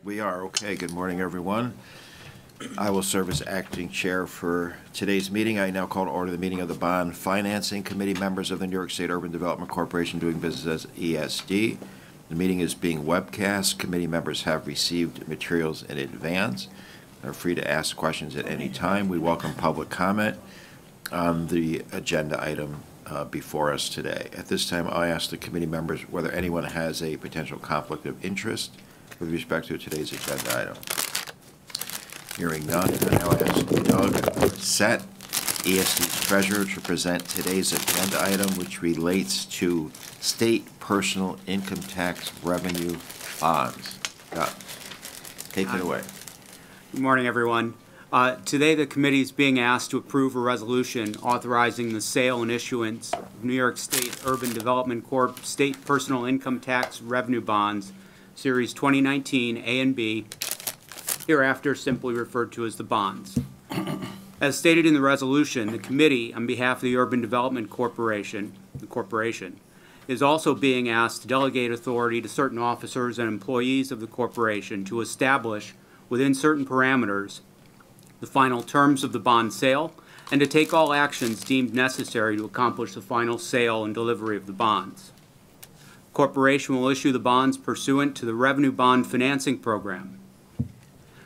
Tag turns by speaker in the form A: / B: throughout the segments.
A: We are. Okay. Good morning, everyone. I will serve as acting chair for today's meeting. I now call to order the meeting of the Bond Financing Committee, members of the New York State Urban Development Corporation doing business as ESD. The meeting is being webcast. Committee members have received materials in advance. They're free to ask questions at any time. We welcome public comment on the agenda item before us today. At this time, I'll ask the committee members whether anyone has a potential conflict of interest with respect to today's agenda item. Hearing none, I now ask Doug Set, ESD's treasurer, to present today's agenda item, which relates to state personal income tax revenue bonds. Doug, take it away.
B: Good morning, everyone. Today, the committee is being asked to approve a resolution authorizing the sale and issuance of New York State Urban Development Corp. State Personal Income Tax Revenue Bonds, Series 2019 A and B, hereafter simply referred to as the bonds. As stated in the resolution, the committee, on behalf of the Urban Development Corporation, the corporation, is also being asked to delegate authority to certain officers and employees of the corporation to establish, within certain parameters, the final terms of the bond sale, and to take all actions deemed necessary to accomplish the final sale and delivery of the bonds. The corporation will issue the bonds pursuant to the Revenue Bond Financing Program.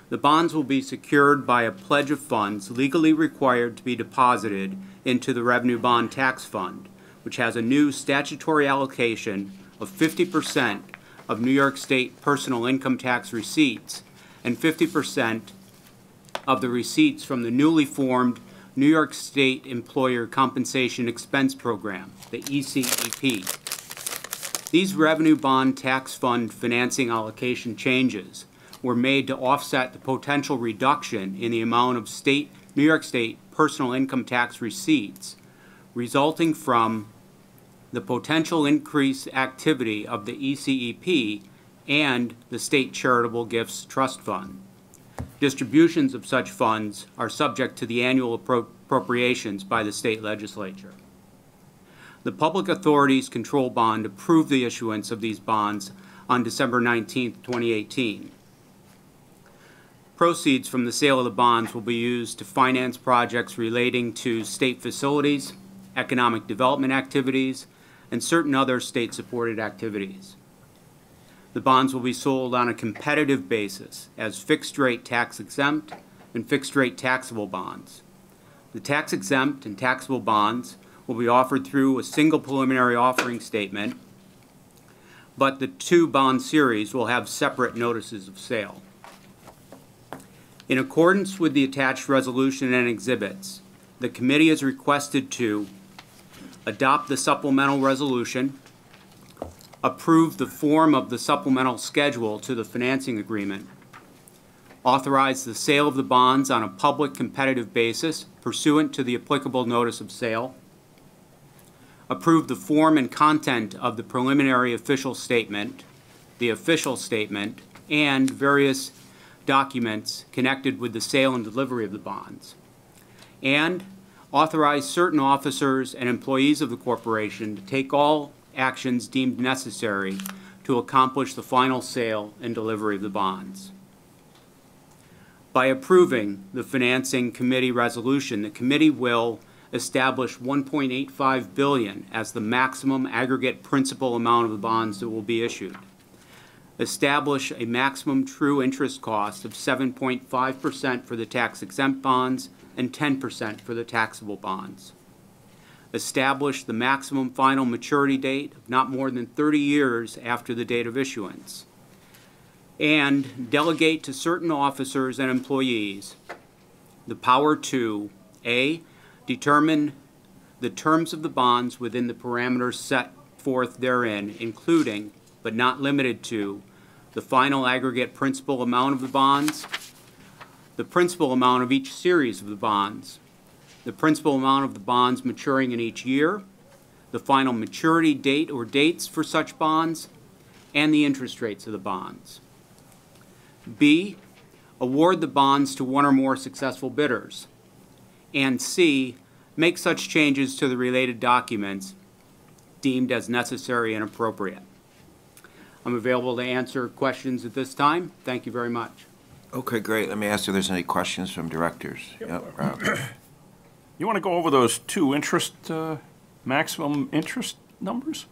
B: The bonds will be secured by a pledge of funds legally required to be deposited into the Revenue Bond Tax Fund, which has a new statutory allocation of 50% of New York State personal income tax receipts and 50% of the receipts from the newly formed New York State Employer Compensation Expense Program, the ECEP. These Revenue Bond Tax Fund financing allocation changes were made to offset the potential reduction in the amount of New York State personal income tax receipts resulting from the potential increased activity of the ECEP and the State Charitable Gifts Trust Fund. Distributions of such funds are subject to the annual appropriations by the state legislature. The Public Authorities Control Bond approved the issuance of these bonds on December 19, 2018. Proceeds from the sale of the bonds will be used to finance projects relating to state facilities, economic development activities, and certain other state-supported activities. The bonds will be sold on a competitive basis as fixed-rate tax-exempt and fixed-rate taxable bonds. The tax-exempt and taxable bonds will be offered through a single preliminary offering statement, but the two bond series will have separate notices of sale. In accordance with the attached resolution and exhibits, the committee is requested to adopt the supplemental resolution, approve the form of the supplemental schedule to the financing agreement, authorize the sale of the bonds on a public competitive basis pursuant to the applicable notice of sale, approve the form and content of the preliminary official statement, the official statement, and various documents connected with the sale and delivery of the bonds, and authorize certain officers and employees of the corporation to take all actions deemed necessary to accomplish the final sale and delivery of the bonds. By approving the Financing Committee resolution, the committee will establish $1.85 billion as the maximum aggregate principal amount of the bonds that will be issued. Establish a maximum true interest cost of 7.5% for the tax-exempt bonds and 10% for the taxable bonds. Establish the maximum final maturity date of not more than 30 years after the date of issuance. And delegate to certain officers and employees the power to A, determine the terms of the bonds within the parameters set forth therein, including, but not limited to, the final aggregate principal amount of the bonds, the principal amount of each series of the bonds, the principal amount of the bonds maturing in each year, the final maturity date or dates for such bonds, and the interest rates of the bonds. B, award the bonds to one or more successful bidders. And C, make such changes to the related documents deemed as necessary and appropriate. I'm available to answer questions at this time. Thank you very much.
A: Okay, great. Let me ask if there's any questions from directors. Yep, Rob.
C: You want to go over those two maximum interest numbers?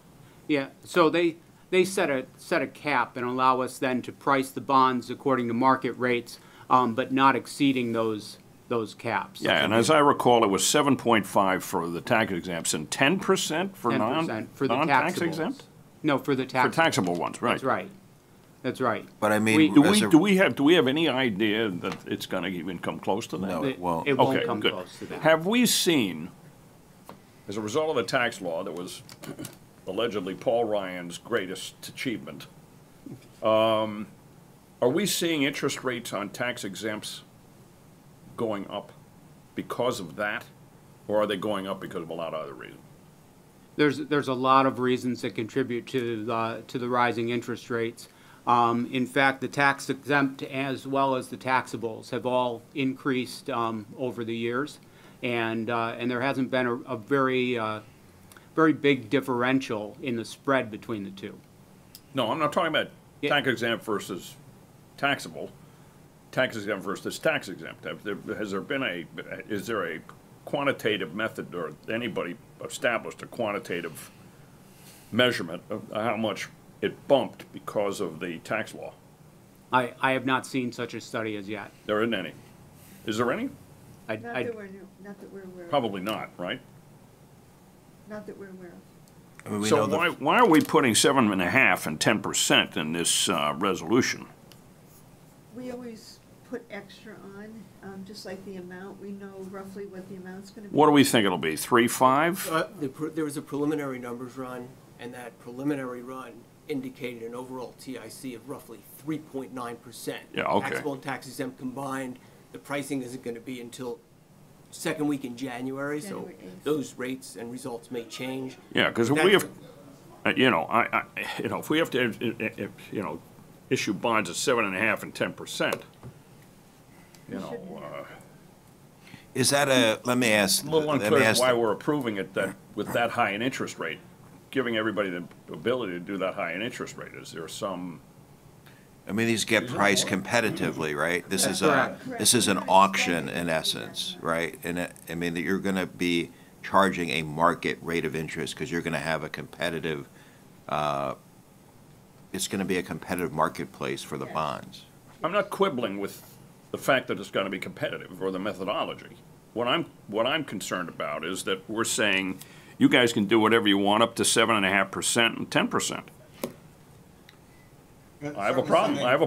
B: Yeah, so they set a cap and allow us then to price the bonds according to market rates, but not exceeding those caps.
C: Yeah, and as I recall, it was 7.5 for the tax exempts and 10% for
B: 10% for the
C: non-tax
B: taxables.
C: exempt?
B: No, for the
C: For
B: taxable.
C: taxable ones, right.
B: That's right. That's right.
A: But I mean,
C: Do
A: as a-
C: do we have any idea that it's going to even come close to that?
A: No.
B: It
A: won't.
B: it won't
C: Okay,
B: come
C: good.
B: close to that.
C: Have we seen, as a result of the tax law that was allegedly Paul Ryan's greatest achievement, are we seeing interest rates on tax exempts going up because of that? Or are they going up because of a lot of other reasons?
B: There's a lot of reasons that contribute to the rising interest rates. In fact, the tax exempt as well as the taxables have all increased over the years, and there hasn't been a very big differential in the spread between the two.
C: No, I'm not talking about
B: Yeah.
C: tax exempt versus taxable, tax exempt versus tax exempt. Is there a quantitative method, or anybody established a quantitative measurement of how much it bumped because of the tax law?
B: I have not seen such a study as yet.
C: There isn't any. Is there any?
B: I-
D: Not
B: I-
D: that we're aware of.
C: Probably not, right?
D: Not that we're aware of.
A: I mean, we
C: So
A: know
C: why are we putting 7.5% and 10% in this resolution?
D: We always put extra on, just like the amount. We know roughly what the amount's gonna be.
C: What do we think it'll be, 3.5?
E: There was a preliminary numbers run, and that preliminary run indicated an overall TIC of roughly 3.9%.
C: Yeah, okay.
E: Taxable and tax exempt combined, the pricing isn't gonna be until second week in January, so
D: January 8th.
E: those rates and results may change.
C: Yeah, because if we have, if we have to, issue bonds at 7.5% and 10%,
A: is that let me ask.
C: a little
A: let me
C: unclear
A: ask
C: why we're approving it with that high an interest rate, giving everybody the ability to do that high an interest rate. Is there some?
A: I mean, these get priced competitively, right? This is
B: Correct.
A: this is an auction in essence, right? And I mean, that you're going to be charging a market rate of interest because you're going to have a competitive, it's going to be a competitive marketplace for the bonds.
C: I'm not quibbling with the fact that it's going to be competitive or the methodology. What I'm concerned about is that we're saying you guys can do whatever you want up to 7.5% and 10%. I have a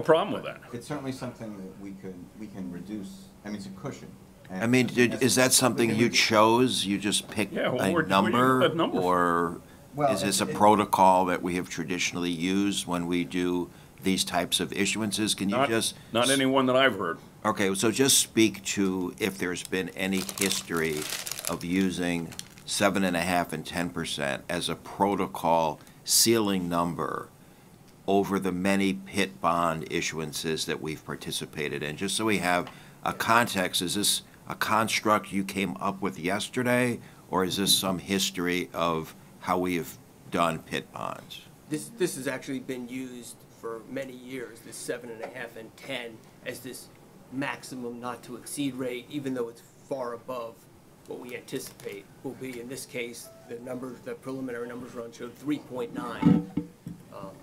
C: problem with that.
F: It's certainly something that we can reduce. I mean, it's a cushion.
A: I mean, is that something you chose? You just picked
C: Yeah, well,
A: a
C: where do you
A: number?
C: get that number from?
A: Or
F: Well,
A: is this a
F: it-
A: protocol that we have traditionally used when we do these types of issuances? Can you just?
C: Not anyone that I've heard.
A: Okay, so just speak to if there's been any history of using 7.5% and 10% as a protocol ceiling number over the many PIT bond issuances that we've participated in, just so we have a context. Is this a construct you came up with yesterday, or is this some history of how we have done PIT bonds?
E: This has actually been used for many years, this 7.5 and 10 as this maximum not to exceed rate, even though it's far above what we anticipate will be. In this case, the preliminary numbers run showed 3.9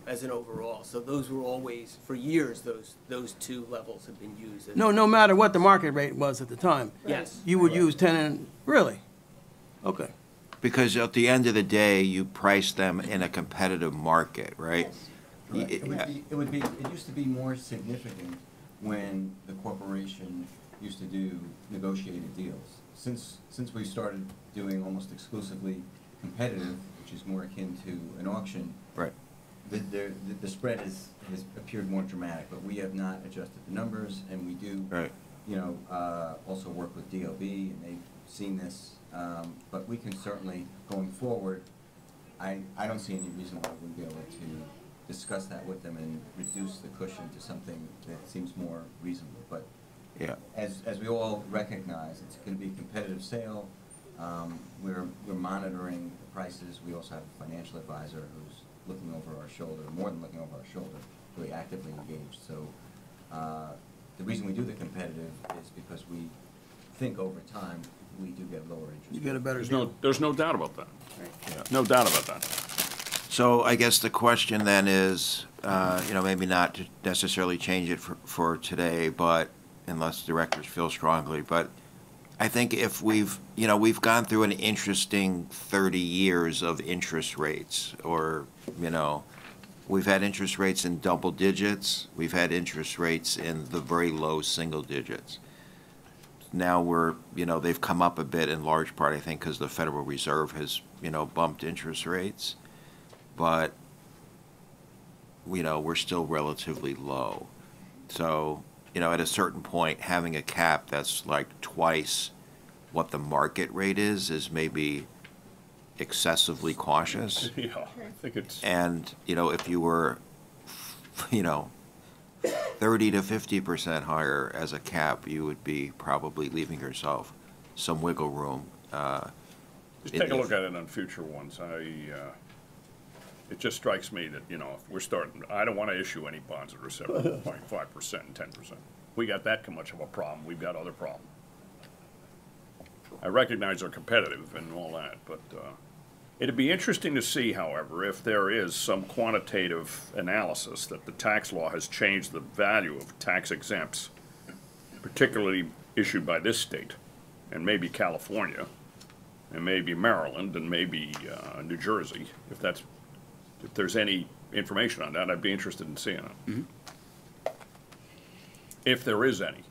E: as an overall. So those were always, for years, those two levels have been used.
G: No matter what the market rate was at the time.
E: Yes.
G: You would use 10 and, really? Okay.
A: Because at the end of the day, you price them in a competitive market, right?
F: Correct. It used to be more significant when the corporation used to do negotiated deals. Since we started doing almost exclusively competitive, which is more akin to an auction,
A: Right.
F: the spread has appeared more dramatic, but we have not adjusted the numbers, and we do,
A: Right.
F: also work with DOB, and they've seen this, but we can certainly, going forward, I don't see any reason why we wouldn't be able to discuss that with them and reduce the cushion to something that seems more reasonable, but
A: Yeah.
F: as we all recognize, it's going to be a competitive sale. We're monitoring the prices. We also have a financial advisor who's looking over our shoulder, more than looking over our shoulder, really actively engaged. So the reason we do the competitive is because we think over time we do get lower interest.
G: You get a better
C: There's
G: deal.
C: no doubt about that.
D: Right.
C: Yeah, no doubt about that.
A: So I guess the question then is, maybe not to necessarily change it for today, but unless directors feel strongly, but I think if we've gone through an interesting 30 years of interest rates, or, we've had interest rates in double digits, we've had interest rates in the very low single digits. Now they've come up a bit in large part, I think, because the Federal Reserve has, bumped interest rates. But, we're still relatively low. So, at a certain point, having a cap that's like twice what the market rate is maybe excessively cautious.
C: Yeah, I think it's,
A: And, if you were, 30 to 50% higher as a cap, you would be probably leaving yourself some wiggle room.
C: just take a look at it on future ones. It just strikes me that, if we're starting, I don't want to issue any bonds that are 7.5% and 10%. We got that much of a problem, we've got other problems. I recognize they're competitive and all that, but it'd be interesting to see, however, if there is some quantitative analysis that the tax law has changed the value of tax exempts, particularly issued by this state, and maybe California, and maybe Maryland, and maybe New Jersey. If there's any information on that, I'd be interested in seeing it. If there is any.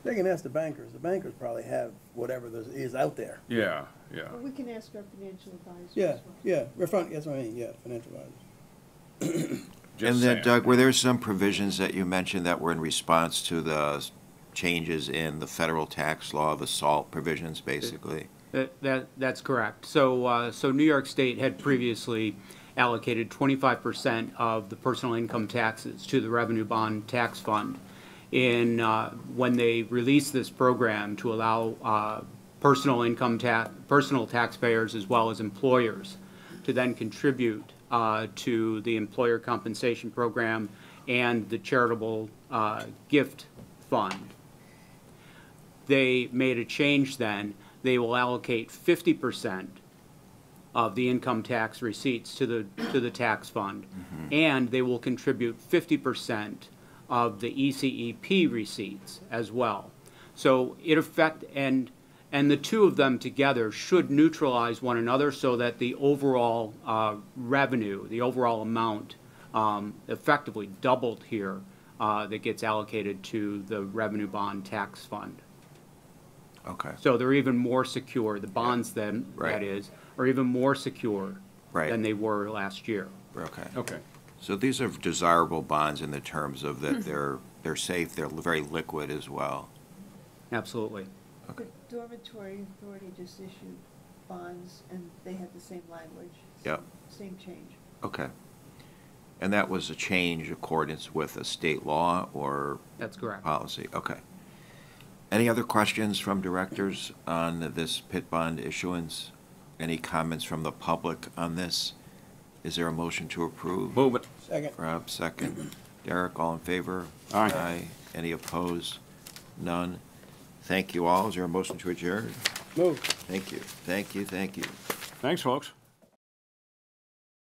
G: They can ask the bankers. The bankers probably have whatever there is out there.
C: Yeah, yeah.
D: Well, we can ask our financial advisors.
G: Yeah,
D: as well.
G: yeah, that's what I mean, yeah, financial advisors.
C: Just
A: And then,
C: saying.
A: Doug, were there some provisions that you mentioned that were in response to the changes in the federal tax law, the SALT provisions, basically?
B: That's correct. So New York State had previously allocated 25% of the personal income taxes to the Revenue Bond Tax Fund. When they released this program to allow personal taxpayers as well as employers to then contribute to the employer compensation program and the charitable gift fund. They made a change then. They will allocate 50% of the income tax receipts to the tax fund, and they will contribute 50% of the ECEP receipts as well. So and the two of them together should neutralize one another so that the overall revenue, the overall amount, effectively doubled here that gets allocated to the Revenue Bond Tax Fund.
A: Okay.
B: So they're even more secure. The bonds then,
A: Right.
B: that is, are even more secure
A: Right.
B: than they were last year.
A: Okay.
C: Okay.
A: So these are desirable bonds in the terms of that they're safe, they're very liquid as well.
B: Absolutely.
D: The dormitory authority just issued bonds, and they had the same language.
A: Yep.
D: Same change.
A: Okay. And that was a change accordance with a state law or
B: That's correct.
A: policy? Okay. Any other questions from directors on this PIT bond issuance? Any comments from the public on this? Is there a motion to approve?
C: Move it.
G: Second.
A: Rob, second. Derek, all in favor?
C: Aye.
A: Any opposed? None. Thank you all. Is there a motion to adjourn?
G: Move.
A: Thank you. Thank you. Thank you.
C: Thanks, folks.